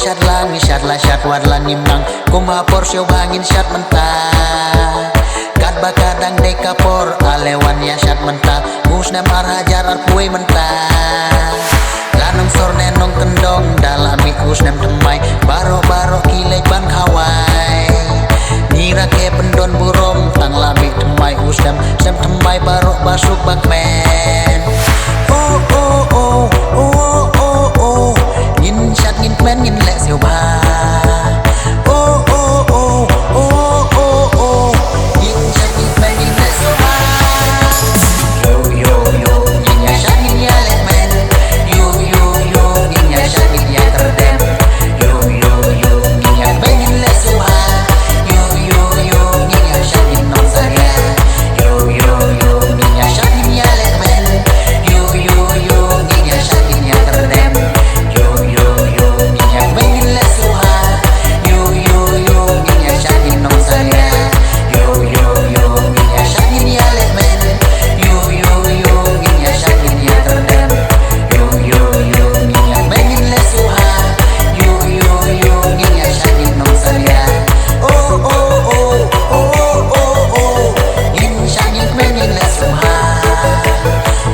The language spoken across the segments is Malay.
syat lang syat la syat wad lan nimnang kumha por syau bangin syat mentah kat bakadang dekapor alewan ya syat mentah musnam arhajar arpuai mentah lanang sor nenong kendong dalami usnam temai baro-baro kilai ban kawai nira ke pendon burom tang lami temai usnam sem temai baro basuk bakmen oh oh oh oh oh oh ngin syat ngin kmen ngin lek siu ba oh oh oh oh oh oh ngin syat ngin kmen ngin lek siu ba yo yo yo ngin ya syat ngin ya lek men yo yo yo ngin ya syat ngin ya terdem yo yo yo ngin ya kmen ngin lek siu ba yo yo yo ngin ya syat ngin non saya yo yo yo ngin ya syat ngin ya lek men yo yo yo ngin ya syat ngin ya terdem yo yo yo ngin ya kmen ngin lek siu ba yo yo yo ngin ya syat ngin non saya yo yo yo ngin ya syat ngin ya lek men yo yo yo ngin ya syat ngin ya terdem yo yo yo ngin ya kmen ngin lek siu ba yo yo yo ngin ya syat ngin non saya oh oh oh oh oh oh ngin syat ngin kmen ngin lek siu ba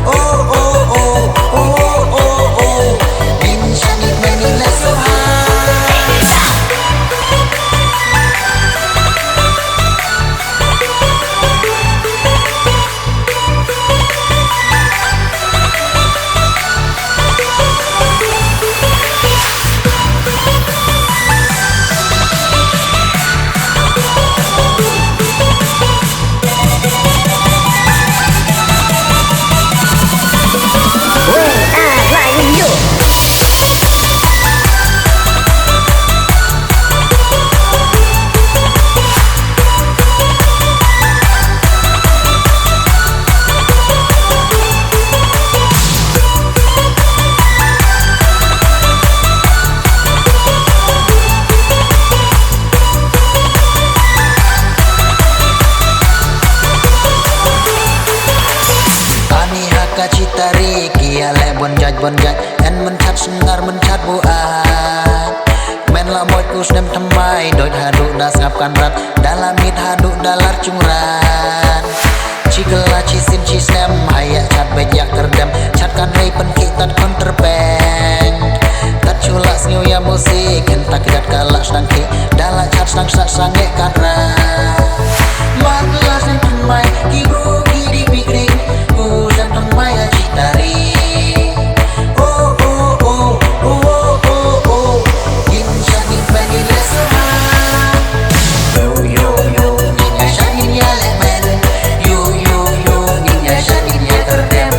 oh oh oh oh oh oh ngin syat ngin kmen ngin lek siu ba citari kiale bonjat en menchat sengar menchat buat men la moy usnem temai doi haduk das ngapkan rat dalamit haduk dalar cungran cigela cisin cisnem haya chat bejak terdem chatkan rei penki tat counterbank tat culak sniu ya musik hentak kidat kalak stangki dalak chat stang sak sange kadra maglas nem temai kibu kidi pikring usnem temai ya citari oh oh oh oh oh oh ngin syat ngin kmen ngin lek siu ba yo yo yo ngin ya syat ngin ya lek men yo yo yo ngin ya syat ngin ya terdem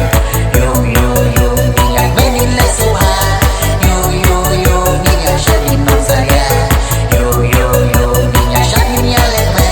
yo yo yo ngin ya kmen ngin lek siu ba yo yo yo ngin ya syat ngin non saya yo yo yo ngin ya syat ngin ya lek men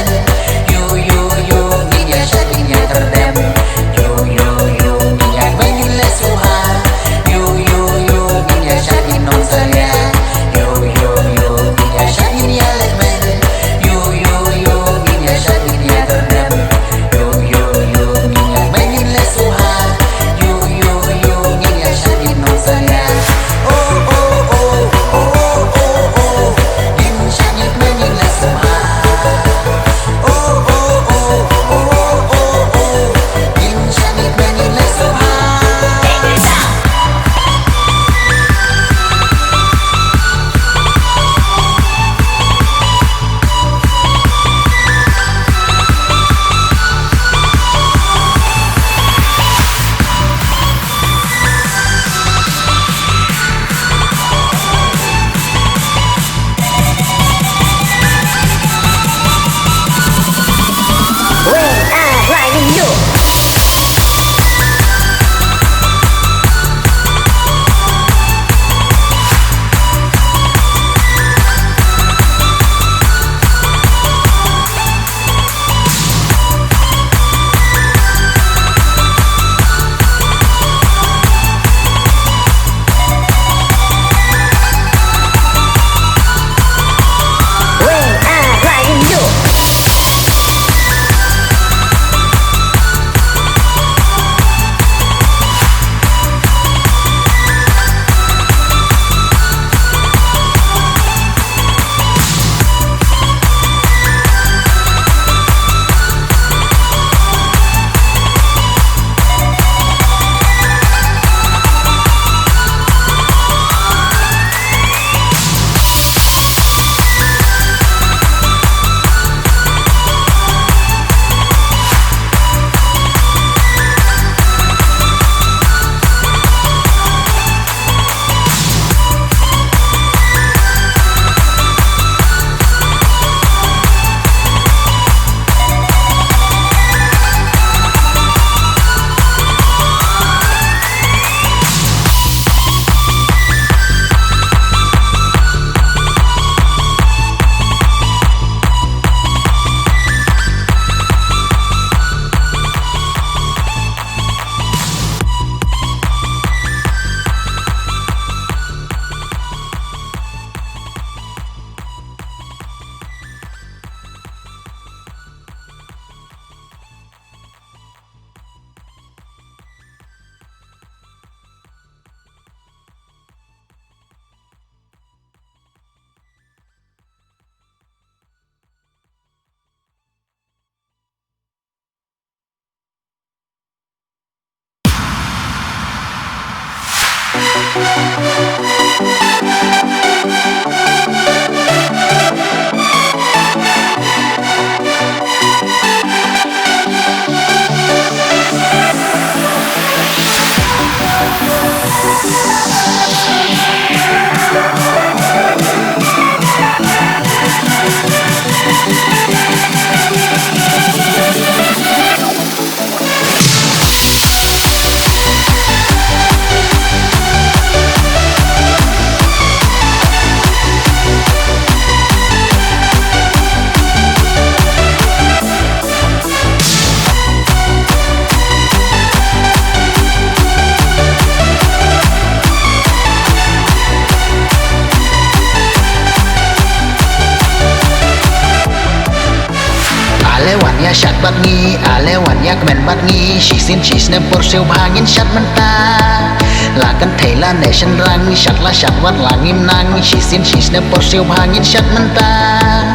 Alewannya syat bat ngi, alewannya kemen bat ngi, shisin shisne porsiu bangin syat mentah. Lakan thela nation rang, syat wat langim nang, shisin shisne porsiu bangin syat mentah.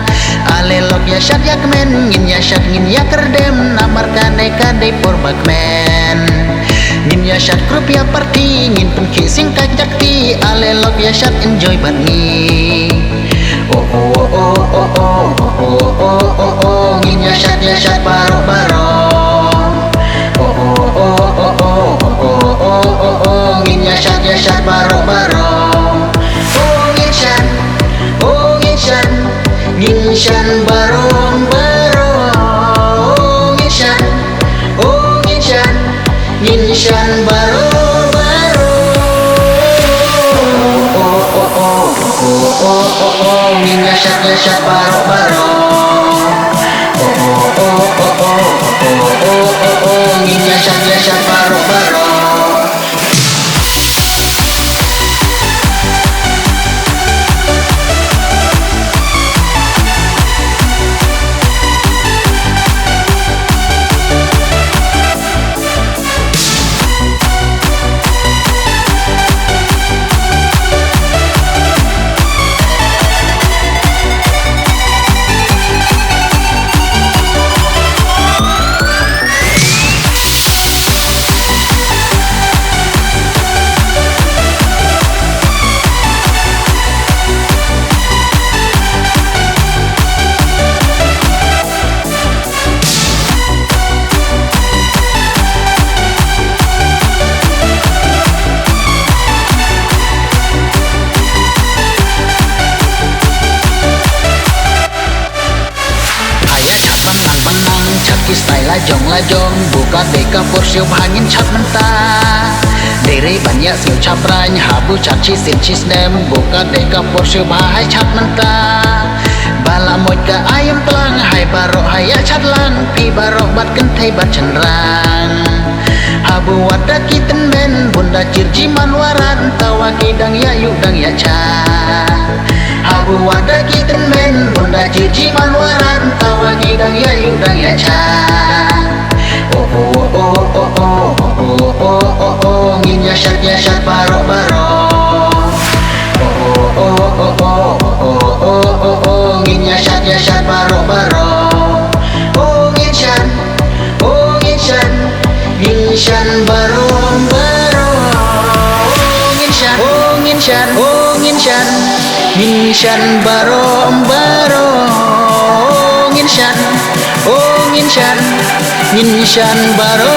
Alelok ya syat ya kemen, ngin ya kerdem, namar kade por bakmen. Ngin ya syat grup ya party, ngin pun kissing kajak ti, alelok ya syat enjoy bat ngi. Oh oh oh oh oh oh oh oh oh, ngin ya syat baro oh oh oh oh oh oh oh oh, ngin ya syat baro oh ngin syat baro oh ngin syat baro ngin ya syat baro oh oh oh oh oh oh, ngin ya syat baro lajong buka deka porsiu hangin cat mentah. Dere banyak siu caprany habu caci sincis nem buka deka porsiu bahai cat mentah. Bala moy ke ayam telang hai barok haya cat lang pi barok bat kentai bat cenderang. Habu wada kiten men bunda cirji manwaran tawa kidang ya yudang ya cat. Habu wada kiten men bunda cirji manwaran tawa kidang ya yudang ya cat. Oh oh oh oh oh oh oh oh, ngin ya syat baro oh oh oh oh oh, ngin ya syat baro oh ngin syat baro ngin syat baro ngin syat baro.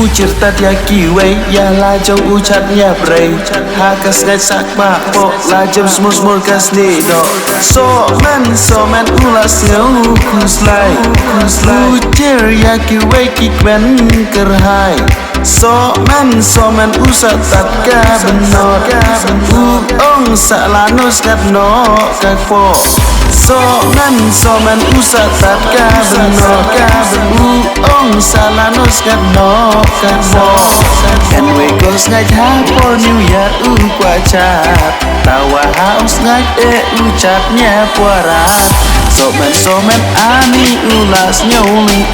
cerita dia kiway ya la jong ucapnya brei hakas ngai sak ba po la jem smur kas ni do so man ulas ngau kuslai ucer ya kiway kikben kerhai so man usat tat ka benot ong salanus kat no kak po so man usat tat ka benot ong salanus kat no kak po and we goes ngai ha for new year qua chat tawa house ngai ucapnya puara so man ani ulas nyauling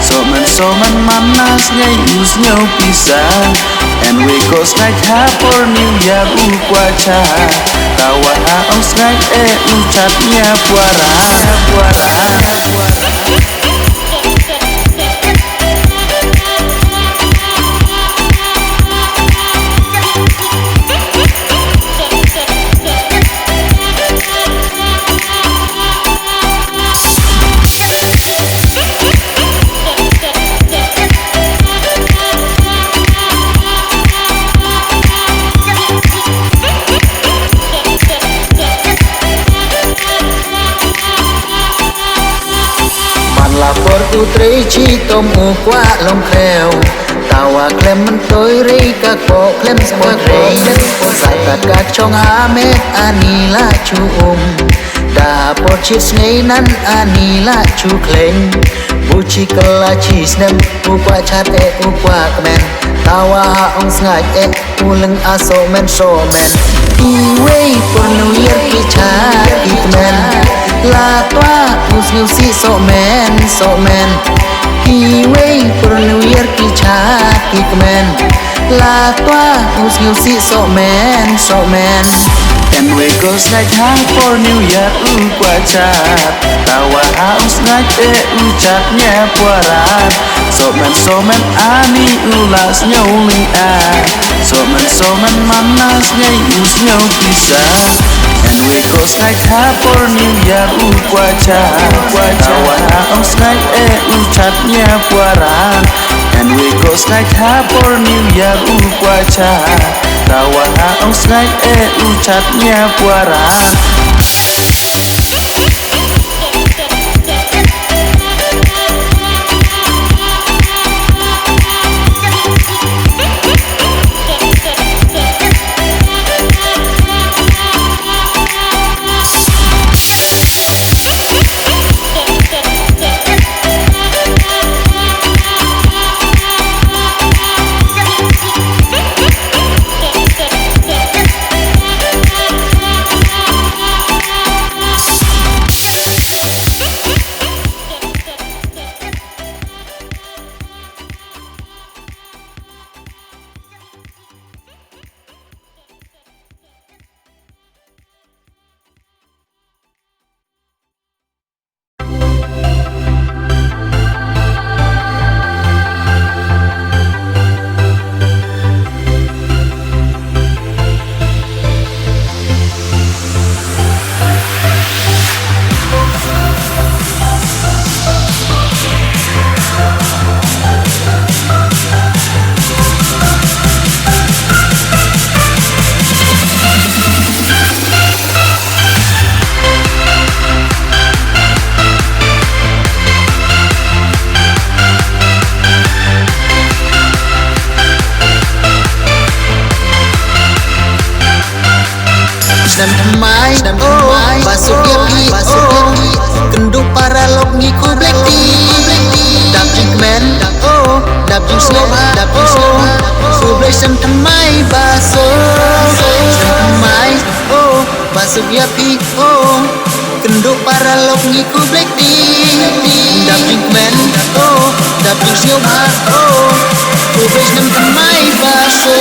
so man manas ngai us nyau pisang and we goes ngai ha for new year qua chat tawa house ngai ucapnya puara lapor putri chi tom u qua long kheo tawa klem man tôi ri các bộ klem sport rei sai tat các chong amet anila chu da por chi snei nan anila chu kleng buchi kala chi snem u qua chat u qua kmen tawa ong sngai uleng aso men i way for new year ki chat ikmen la toa usniu si so men ki way for new year ki chat ikmen la toa usniu si so men and we goes ngai ha for new year qua chat tawa house ngai ucapnya puara so man ani ulas nyauling so man manas ngai us nyau pisang and we goes ngai ha for new year qua chat tawa house ngai ucapnya puara and we goes ngai ha for new year qua chat tawa house ngai ucapnya puara Masuk dia pi kenduk para lok ngiku black tea dap jing men dap jing slow sublai sem temai baso temai masuk dia pi kenduk para lok ngiku black tea dap jing men dap jing slow sublai sem temai baso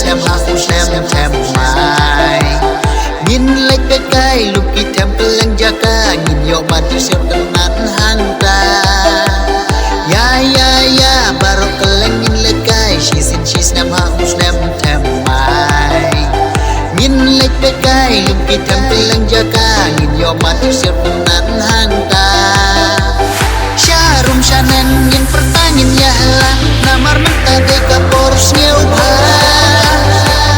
nem ha us nem them mai nhìn lệch bên cái lúc kỳ thêm cái lăng gia ca nhìn yo mà chỉ xem từng nát hang ta ya baru cái lăng nhìn lệch cái she's nem ha us nem them mai nhìn lệch bên cái lúc kỳ thêm cái lăng gia ca nhìn yo mà chỉ xem từng nát hang ta Syarum syanen yang pertanyaan yahla namar menta deka poros nyeubha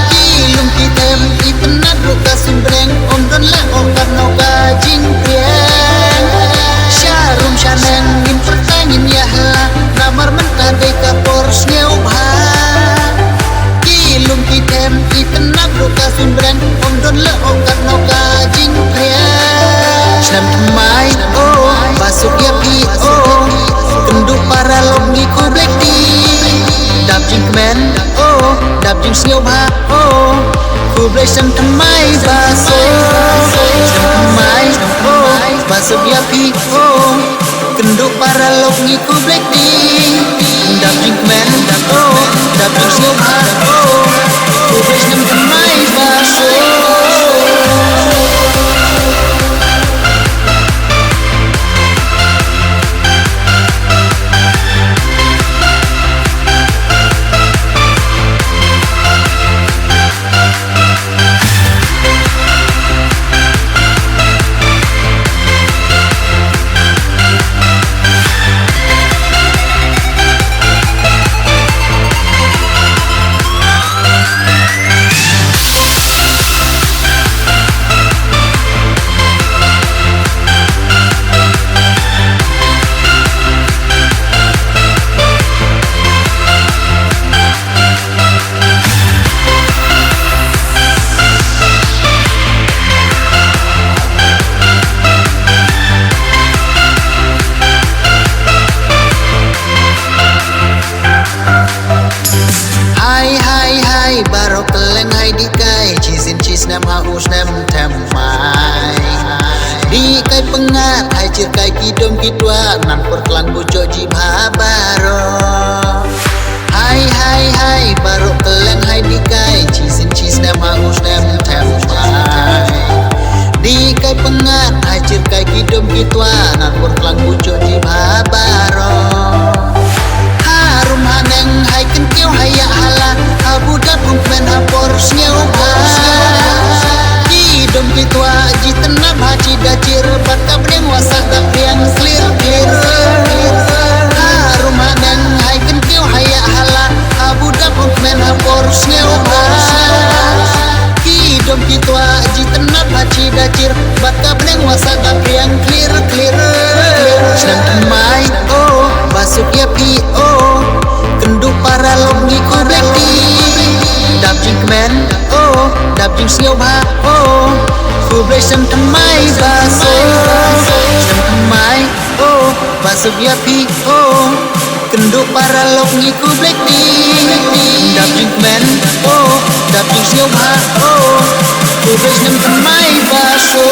Kilum kitem ipenat ruka sumbreng om don la okat noka jingpriang Syarum syanen yang pertanyaan yahla namar menta deka poros nyeubha Kilum kitem ipenat ruka sumbreng om don la okat noka jingpriang Senam temai oh masuk ya pi oh kenduk para longi ku black tea đạp jing men oh đạp jing siêu ba oh ku black sem temai baso sem temai oh masuk ya pi oh kenduk para longi ku black tea đạp jing men oh đạp jing siêu ba oh ku black sem temai baso Baru keleng hai dikai cheese nem haus nem them mai di kai pengat hai cir kai kidom kidwa nan perkelan bocok jibha baro hai baru keleng hai dikai cheese nem haus nem them mai di kai pengat hai cir kai kidom kidwa nan perkelan bocok jibha baro harum haneng hai kentiu hai ya hala budak kumpen hapors nyauba Kidom kitua jitenap haji dacir Baka berdeng wasak tapriang clear Harum haneng hai kentiu haya hala budak kumpen hapors nyauba Kidom kitua jitenap haji dacir Baka berdeng wasak tapriang clear Senam temai oh basuk ya pi oh kenduk para longi ku black tea đạp jing men oh đạp jing siêu ba oh ku black sem temai baso sem temai oh basuk ya pi oh kenduk para longi ku black tea đạp jing men oh đạp jing siêu ba oh ku black sem temai baso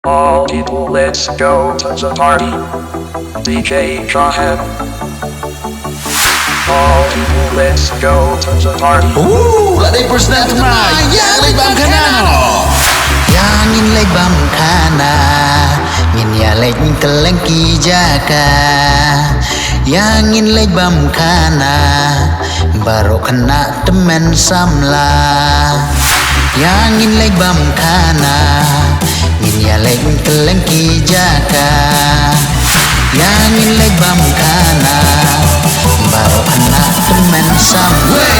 All people, let's go to the party. DJ Shahed. All people, let's go to the party. Lagi persnet ma yang libam kanano. Yang in lay bam kana Ngin ya lay kelengki jaka Yang in lay bam kana Baru kena temen samla Yang in lay bam kana Ngin ya lay kelengki jaka Yang in lay bam kana Baru kena temen samla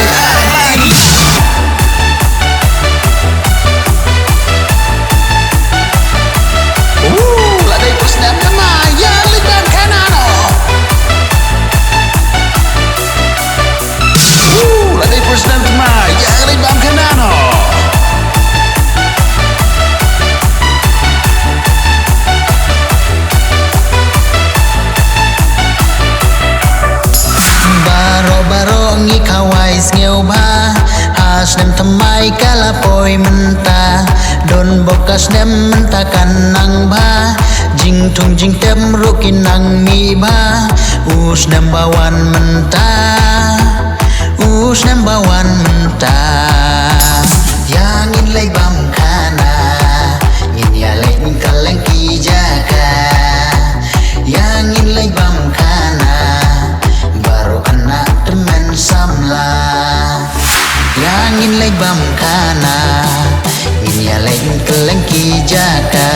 Lagi persnet ma yang libam kanano. Lagi persnet ma yang libam kanano. Baro-baro ngi kawais ngeu ba Has nem tamai kalapoi menta Don bokas nem menta kanang ba Jing tung jing tem rukin nang mi ba Us nem bawan menta Us nem bawan menta Yang in lay bam kana Ngin ya lay kalengki jaga Yang in lay bam kana Baru kena temen samla Yang in lay bam kana Ini ya lay kelengki jaga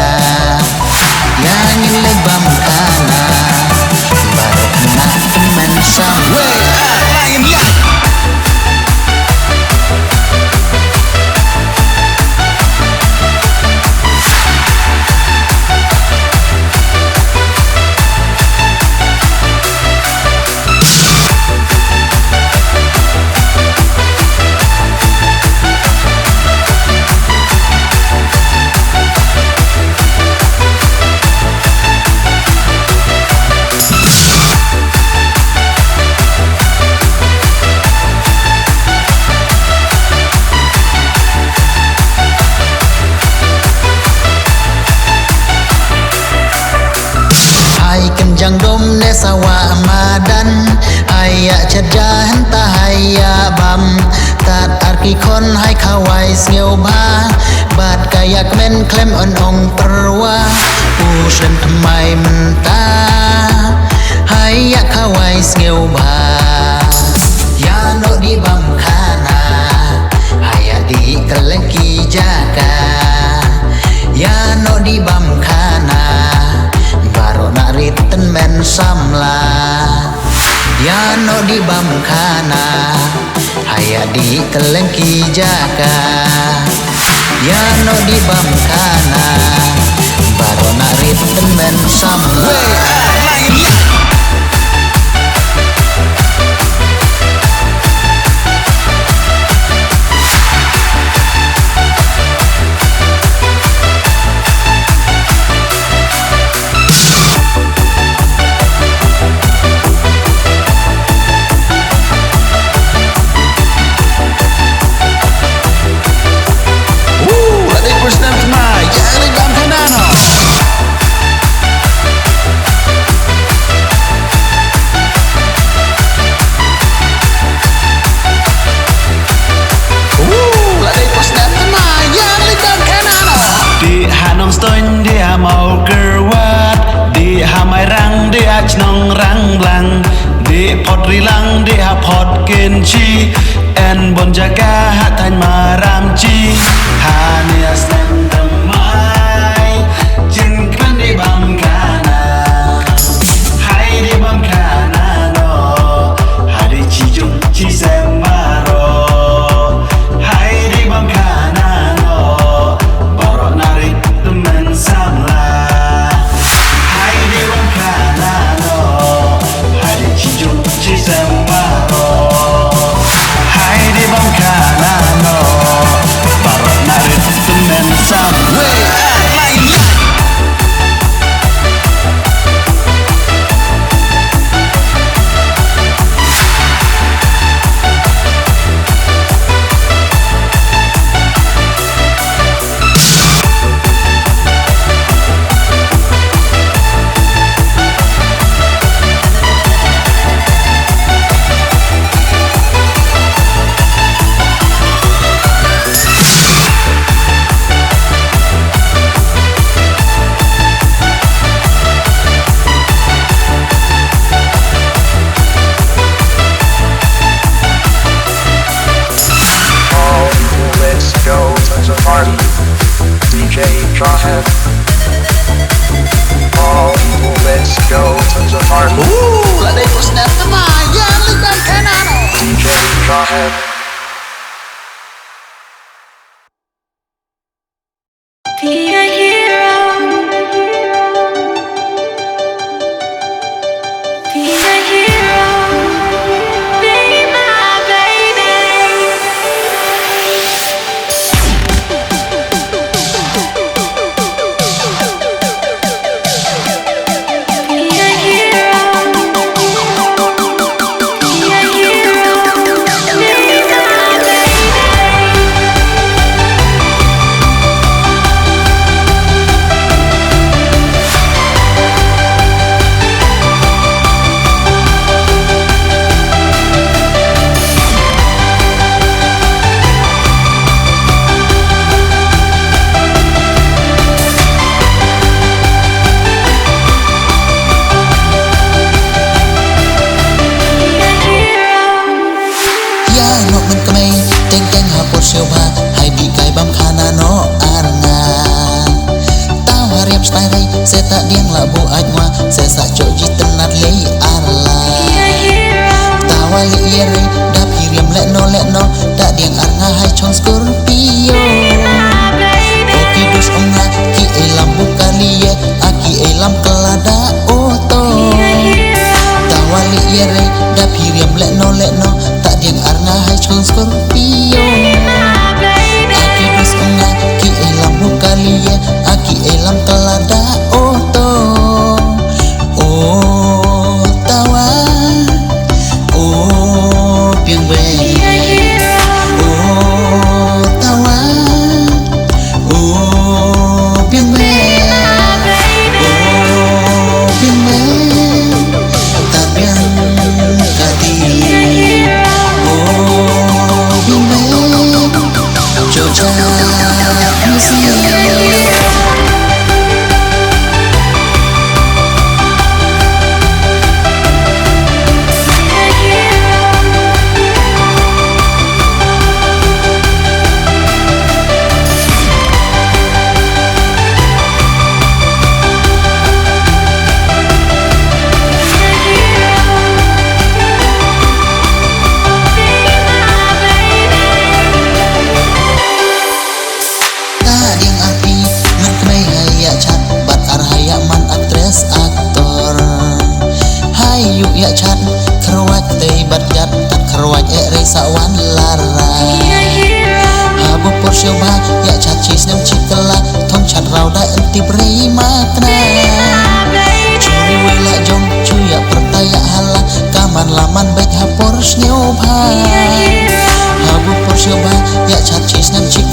Yang in lay bam kana Baru kena temen samla Lain ya. Hai kenjang dom ne sawa madan Haya cedahan ta haya bam Tat arki kon hai kawai ngeu ba Bat kayak men klem on ong perwa Usen temai menta Haya kawai ngeu ba Ya no di bam kana Haya di kelengki jaga Ya no di bam kana Baru nak riten men samla Ya no di bam kana Haya di kelengki jaga Ya no di bam kana Baru nak riten men samla Lain ya. Lagi persnet ma yang libam kanano. Lagi persnet ma yang libam kanano. Di hanong stoin dia mau kerwat Di hamai rang dia cnong rang blang Di pot rilang dia pot kenci En bon jaga hatan maram ci Hanias nem temai Jin kan di bam kana Hai di bam kana no Hari ci jung ci sembaro Hai di bam kana no Barok narik temen samla Hai di bam kana no Hari ci jung ci sembaro Hai di bam kana no sẽ ta điên là bộ ách hoa sẽ sa cho ji tenat lei arla tawa li yere dap hiriam le no ta điên arna hai chong Scorpio oki dus onga ki elam bukalie aki elam kelada oto tawa li yere dap hiriam le no ta điên arna hai chong Scorpio aki dus onga ki elam bukalie aki elam kelada oto oh tawa oh piang be oh tawa oh piang be oh piang be ta piang kati oh piang be cho cha ya chat kerwat tei badjat tak kerwat re sawan lara habu porsio ba ya chat chis nem chikela thong chat rau da enti brei makna curi wela jong cuya pertaya hala kaman laman baik ha porsio ba habu porsio ba ya chat chis nem chikela